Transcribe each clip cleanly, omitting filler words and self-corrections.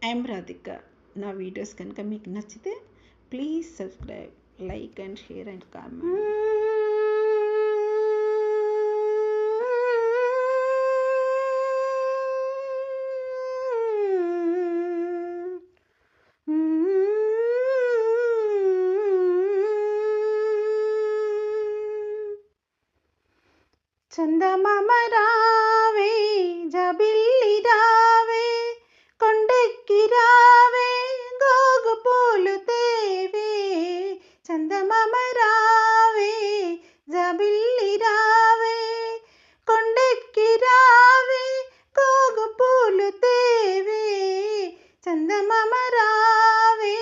I'm Radhika. నా videos కనుక మీకు నచ్చితే please subscribe, like and share and comment. చందమామ రావే, జాబిల్లి రావే, కొండెక్కి రావే, గోగు పూలు తేవే. చందమామ రావే, జాబిల్లి రావే, కొండెక్కి రావే, గోగు పూలు తేవే. చందమామ రావే,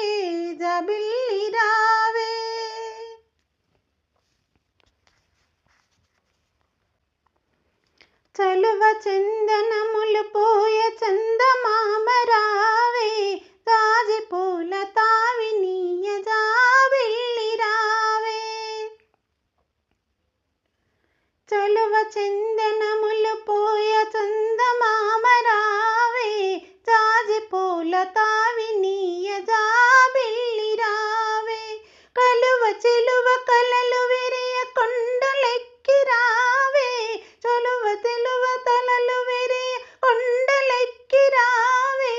జాబిల్లి రావే. చలువ చందనములు పోయ చందమామ రావే, తాజి పూల తావి నీయ జాబిల్లి రావే. చలువ చందనములు పోయ చందమామ రావే, తాజి పూల తావి నీయ జాబిల్లి రావే. కలువ చెలువ కలలు విరియ కొండలెక్కి రావే, చలువ తెలువ తలలు విరియ కొండలెక్కి రావే.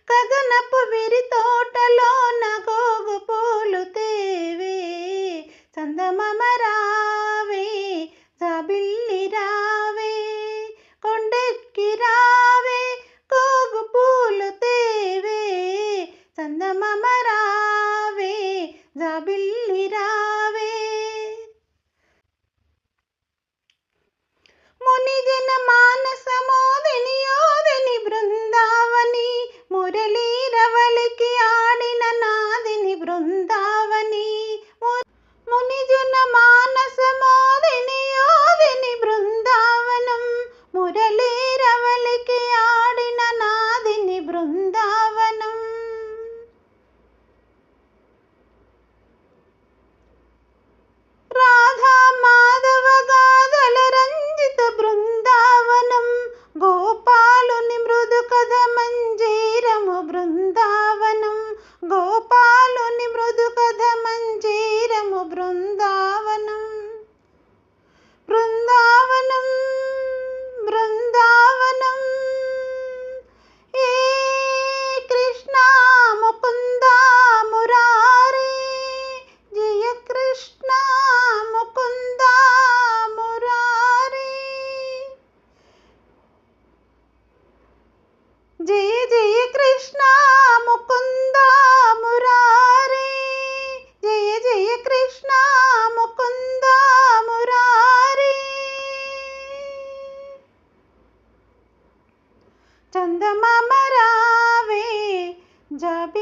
గగనపు విరి తోటలోన గోగు పూలు తేవే. చందమామ రావే, జాబిల్లి రావే, కొండెక్కి రావే, గోగు పూలు తేవే. చందమామ రావే, జాబిల్లి రావే. మునిజన మానస మోదిని యోదిని బృందావని, మురళీ రవలికి ఆడిన నాదిని బృందావని. మునిజన మానస మోదిని యోదిని బృందావనం, మురళీ రవలికి ఆడిన నాదిని బృందావనం. రాధా మాధవ గాథల రంజిత బృందావనం, గోపాలుని మృదు కథ మంజీరము బృందావనం, గోపాలుని మృదు కథ మంజీరము బృందావనం. బృందావనం బృందావనం, ఏ కృష్ణ ముకుంద మురారి, జయ కృష్ణ ముకుంద మురారి. జయ జయ కృష్ణ ముకుంద మురారి, జయ జయ కృష్ణ ముకుంద మురారి. చందమామ రావే, జాబిల్లి